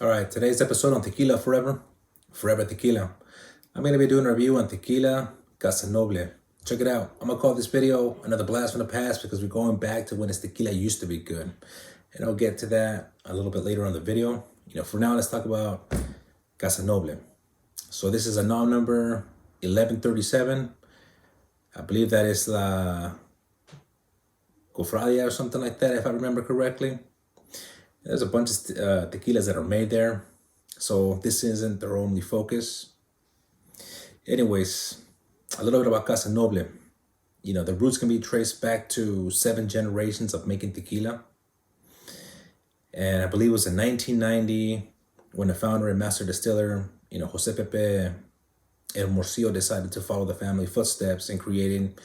All right, today's episode on Tequila Forever, Forever Tequila. I'm going to be doing a review on Tequila Casa Noble. Check it out. I'm going to call this video another blast from the past because we're going back to when this tequila used to be good. And I'll get to that a little bit later on the video. For now, let's talk about Casa Noble. So this is a nom number 1137. I believe that is La Cofradia or something like that, if I remember correctly. There's a bunch of tequilas that are made there, so this isn't their only focus. Anyways, a little bit about Casa Noble. The roots can be traced back to 7 generations of making tequila. And I believe it was in 1990 when the founder and master distiller, Jose Pepe El Morcillo, decided to follow the family footsteps in creating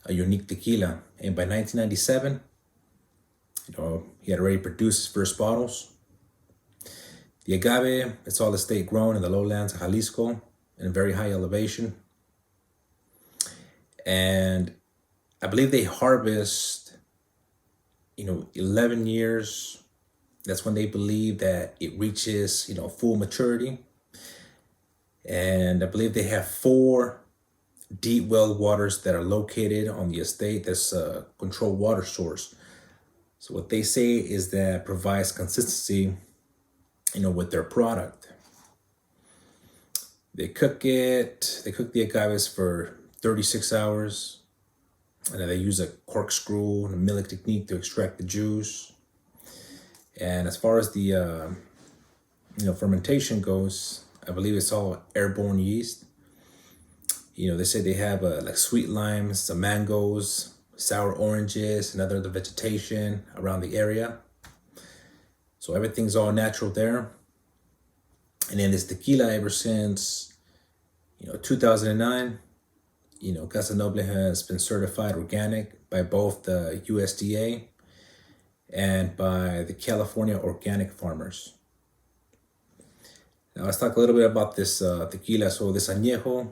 a unique tequila. And by 1997, he had already produced his first bottles. The agave, it's all estate grown in the lowlands of Jalisco in a very high elevation. And I believe they harvest, 11 years. That's when they believe that it reaches, full maturity. And I believe they have 4 deep well waters that are located on the estate. That's a controlled water source. So what they say is that provides consistency, with their product. They cook the agaves for 36 hours. And then they use a corkscrew and a milling technique to extract the juice. And as far as the, fermentation goes, I believe it's all airborne yeast. They say they have like sweet limes, some mangoes, sour oranges, and other vegetation around the area. So everything's all natural there. And then this tequila, ever since 2009, Casa Noble has been certified organic by both the USDA and by the California Organic Farmers. Now let's talk a little bit about this tequila. So this Añejo,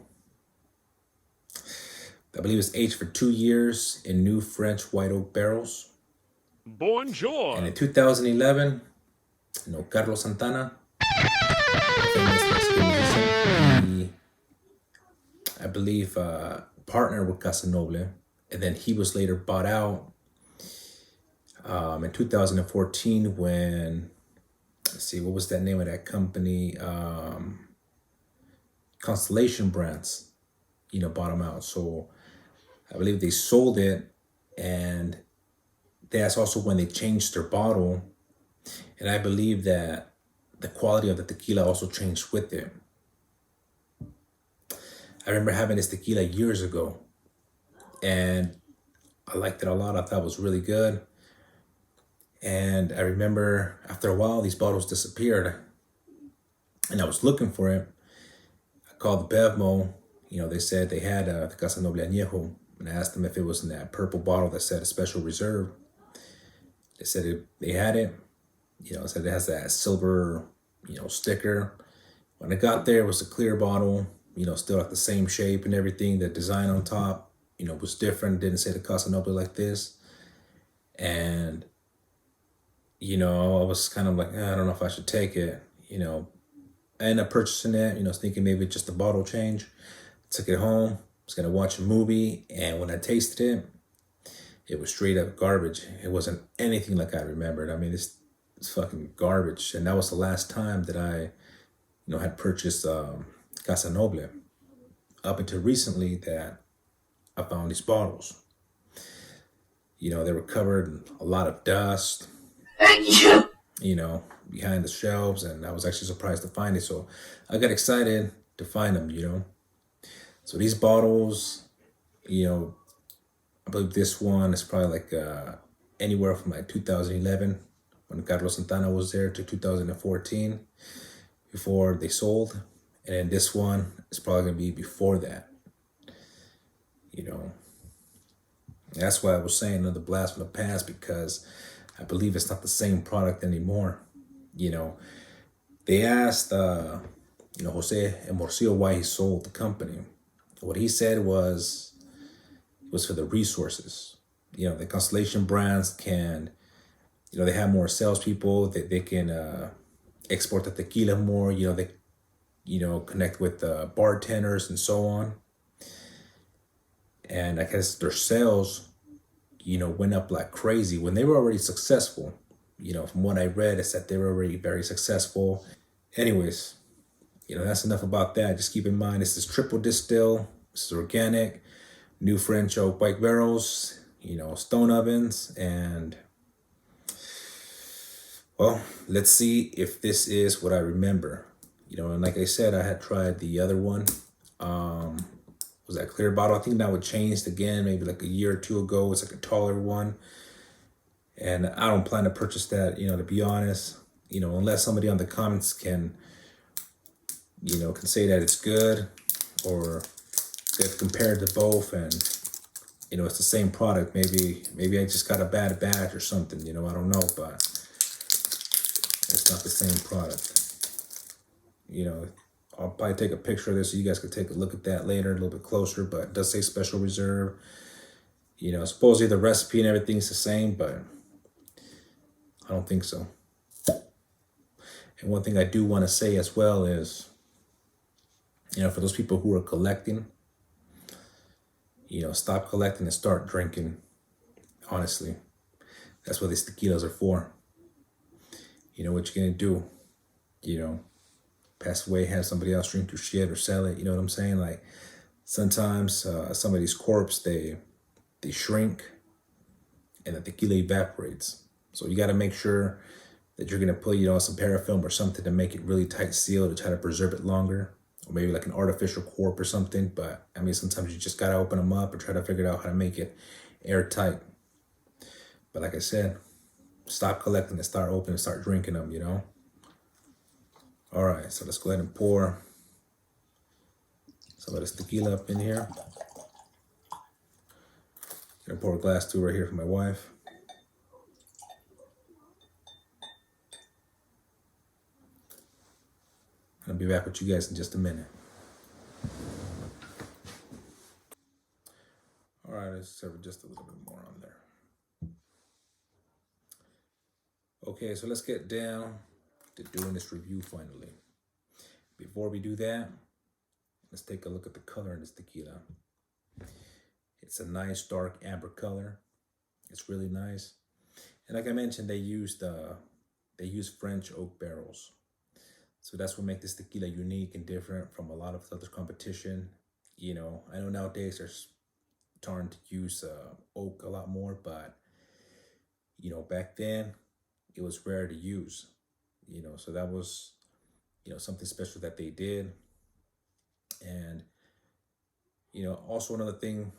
I believe it's aged for 2 years in new French white oak barrels. Bonjour. And in 2011, Carlos Santana, famous Mexican musician, he, I believe, partnered with Casa Noble, and then he was later bought out in 2014 when, let's see, what was that name of that company? Constellation Brands, bought him out. So I believe they sold it, and that's also when they changed their bottle. And I believe that the quality of the tequila also changed with it. I remember having this tequila years ago, and I liked it a lot. I thought it was really good. And I remember after a while, these bottles disappeared, and I was looking for it. I called the Bevmo. They said they had the Casa Noble Añejo, and I asked them if it was in that purple bottle that said a special reserve. They said they had it. Said it has that silver, sticker. When I got there, it was a clear bottle, still like the same shape and everything. The design on top, was different. Didn't say the Casa Noble like this. And, I was kind of like, I don't know if I should take it. I ended up purchasing it, thinking maybe just a bottle change. Took it home, was gonna watch a movie, and when I tasted it, it was straight up garbage. It wasn't anything like I remembered. I mean, it's fucking garbage. And that was the last time that I, had purchased Casa Noble. Up until recently that I found these bottles. They were covered in a lot of dust, behind the shelves, and I was actually surprised to find it. So I got excited to find them, So these bottles, I believe this one is probably like anywhere from like 2011 when Carlos Santana was there to 2014 before they sold. And then this one is probably going to be before that. That's why I was saying another blast from the past, because I believe it's not the same product anymore. They asked, Jose El Morcillo why he sold the company. What he said was for the resources. The Constellation Brands can, they have more salespeople. They can, export the tequila more. They connect with the bartenders and so on. And I guess their sales, went up like crazy when they were already successful. From what I read, it's that they were already very successful. Anyways, that's enough about that. Just keep in mind, this is triple distill. This is organic, new French oak white barrels, stone ovens. And, well, let's see if this is what I remember. And like I said, I had tried the other one. Was that clear bottle? I think that would changed again, maybe like a year or two ago. It's like a taller one. And I don't plan to purchase that, to be honest, unless somebody on the comments can say that it's good, or they've compared to both and, it's the same product. Maybe I just got a bad batch or something, I don't know, but it's not the same product. I'll probably take a picture of this so you guys can take a look at that later a little bit closer, but it does say special reserve. Supposedly the recipe and everything's the same, but I don't think so. And one thing I do want to say as well is, for those people who are collecting, stop collecting and start drinking. Honestly, that's what these tequilas are for. What you're going to do, pass away, have somebody else drink your shit or sell it. You know what I'm saying? Like sometimes some of these corpse, they shrink and the tequila evaporates. So you got to make sure that you're going to put, some parafilm or something to make it really tight sealed to try to preserve it longer. Or maybe like an artificial cork or something. But I mean, sometimes you just got to open them up or try to figure out how to make it airtight. But like I said, stop collecting and start opening and start drinking them, All right, so let's go ahead and pour some of this tequila up in here. Gonna pour a glass too right here for my wife. I'll be back with you guys in just a minute. All right, let's serve just a little bit more on there. Okay, so let's get down to doing this review finally. Before we do that, let's take a look at the color in this tequila. It's a nice dark amber color. It's really nice. And like I mentioned, they use French oak barrels. So that's what makes this tequila unique and different from a lot of other competition. I know nowadays they're starting to use oak a lot more, but back then it was rare to use. So that was something special that they did. And also another thing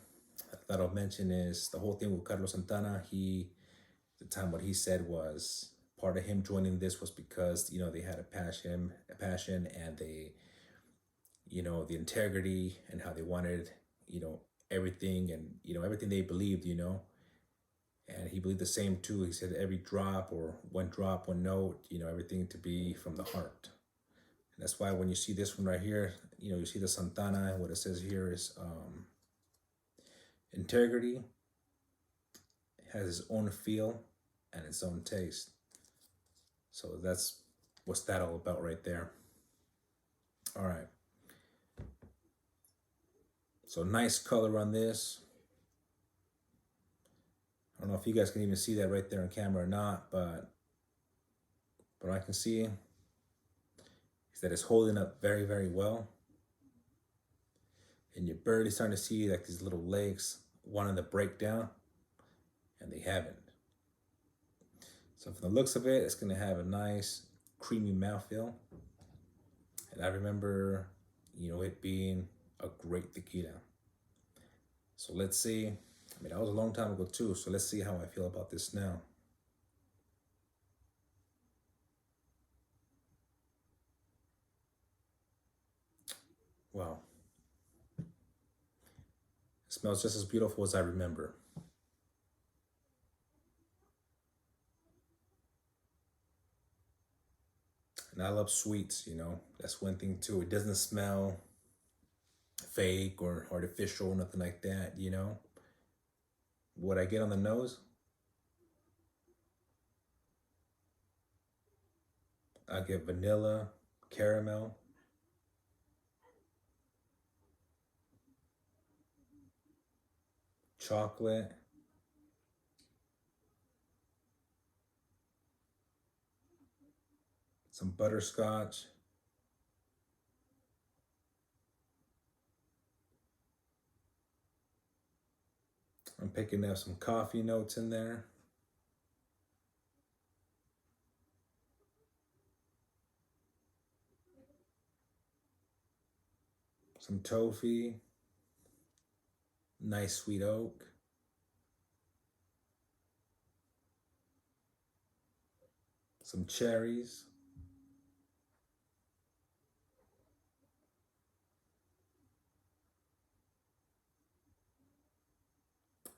that I'll mention is the whole thing with Carlos Santana. What he said was part of him joining this was because they had a passion, and they, the integrity and how they wanted, everything, and everything they believed, and he believed the same too. He said every drop, or one drop, one note, everything to be from the heart. And that's why when you see this one right here, you see the Santana, and what it says here is integrity. It has its own feel and its own taste. So what's that all about right there. All right. So nice color on this. I don't know if you guys can even see that right there on camera or not, but what I can see is that it's holding up very, very well. And you're barely starting to see like these little legs wanting to break down, and they haven't. So from the looks of it, it's gonna have a nice creamy mouthfeel. And I remember, it being a great tequila. So let's see. I mean, that was a long time ago too, so let's see how I feel about this now. Wow. It smells just as beautiful as I remember. And I love sweets, That's one thing too. It doesn't smell fake or artificial or nothing like that, What I get on the nose, I get vanilla, caramel, chocolate, some butterscotch, I'm picking up some coffee notes in there. Some toffee, nice sweet oak, some cherries,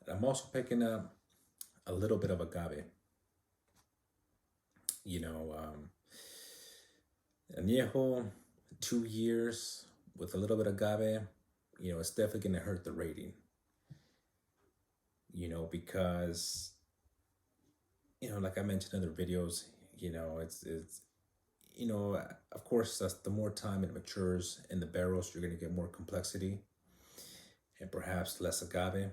and I'm also picking up a little bit of agave. You know, Añejo, 2 years with a little bit of agave, it's definitely going to hurt the rating, because, like I mentioned in other videos, of course, that's the more time it matures in the barrels, you're going to get more complexity and perhaps less agave,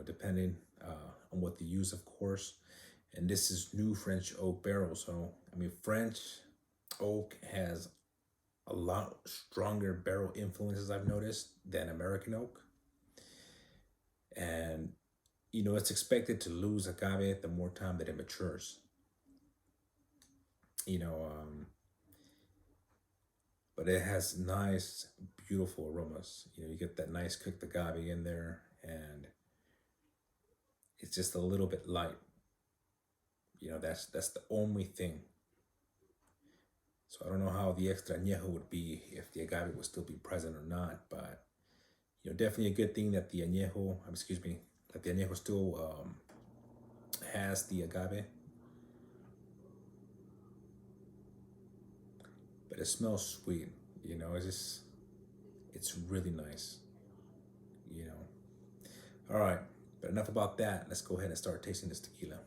depending on what they use, of course. And this is new French oak barrel. So, I mean, French oak has a lot stronger barrel influences, I've noticed, than American oak. And, it's expected to lose agave the more time that it matures. You know, but it has nice, beautiful aromas. You get that nice cooked agave in there, and it's just a little bit light. That's the only thing. So I don't know how the extra añejo would be if the agave would still be present or not, but definitely a good thing that the añejo, that the añejo still has the agave. But it smells sweet, it's really nice, All right, but enough about that. Let's go ahead and start tasting this tequila.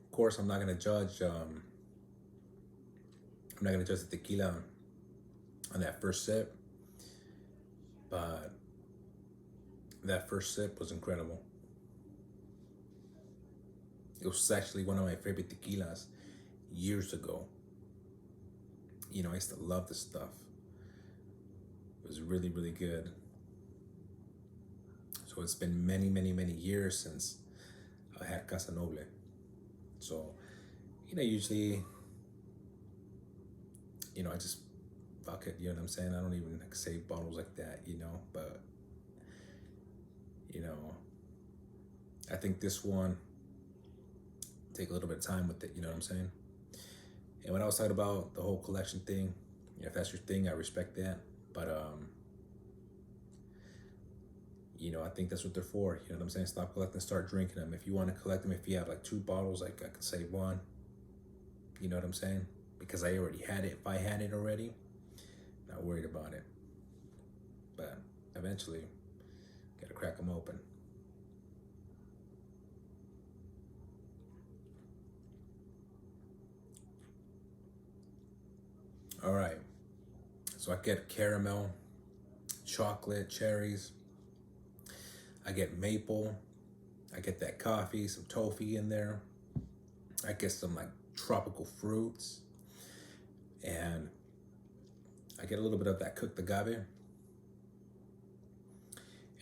Of course, I'm not gonna judge. I'm not gonna judge the tequila on that first sip, but that first sip was incredible. It was actually one of my favorite tequilas years ago. I used to love this stuff. It was really, really good. So it's been many, many, many years since I had Casa Noble. So, usually, I just fuck it, you know what I'm saying? I don't even save bottles like that, but, I think this one, take a little bit of time with it, you know what I'm saying? And when I was talking about the whole collection thing, if that's your thing, I respect that. But, I think that's what they're for, you know what I'm saying? Stop collecting, start drinking them. If you want to collect them, if you have like 2 bottles, like I could save one, you know what I'm saying? Because I already had it. If I had it already, not worried about it. But eventually, gotta crack them open. All right, so I get caramel, chocolate, cherries. I get maple. I get that coffee, some toffee in there. I get some like tropical fruits. And I get a little bit of that cooked agave.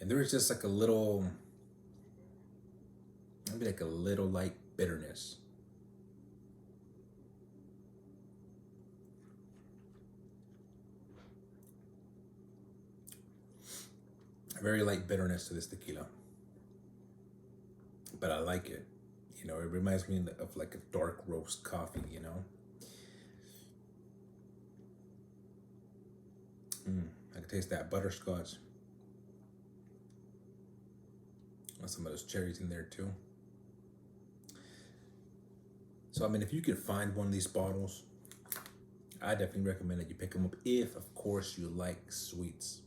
And there's just like maybe like a little light bitterness. A very light bitterness to this tequila. But I like it. It reminds me of like a dark roast coffee, I can taste that butterscotch. And some of those cherries in there too. So, I mean, if you can find one of these bottles, I definitely recommend that you pick them up if, of course, you like sweets.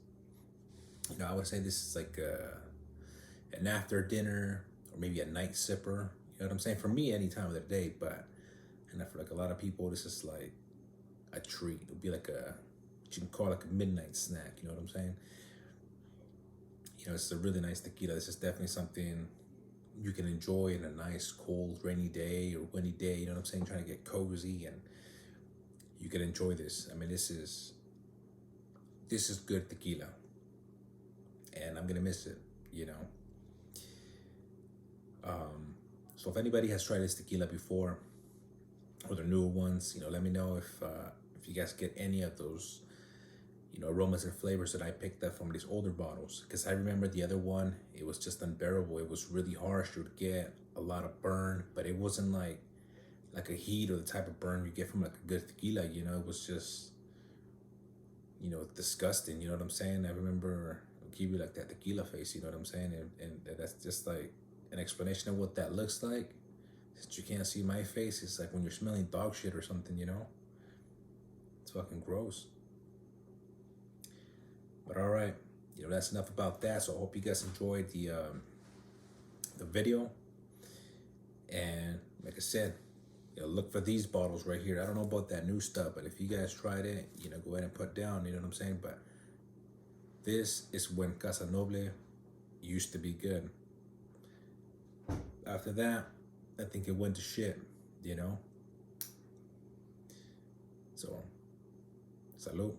I would say this is like an after dinner or maybe a night sipper. You know what I'm saying? For me, any time of the day, but and for like a lot of people, this is like a treat. It'll be like what you can call like a midnight snack. You know what I'm saying? It's a really nice tequila. This is definitely something you can enjoy in a nice, cold, rainy day or windy day. You know what I'm saying? Trying to get cozy, and you can enjoy this. I mean, this is good tequila, and I'm gonna miss it. You know. So if anybody has tried this tequila before, or the newer ones, let me know if you guys get any of those, aromas and flavors that I picked up from these older bottles. Because I remember the other one, it was just unbearable. It was really harsh. You would get a lot of burn, but it wasn't like a heat or the type of burn you get from like a good tequila. It was just, disgusting. You know what I'm saying? I remember it'll give you like that tequila face. You know what I'm saying? And that's just like an explanation of what that looks like. Since you can't see my face, it's like when you're smelling dog shit or something. It's fucking gross. But all right, that's enough about that. So I hope you guys enjoyed the video. And like I said, look for these bottles right here. I don't know about that new stuff, but if you guys tried it, go ahead and put down. You know what I'm saying? But this is when Casa Noble used to be good. After that, I think it went to shit. So, salud.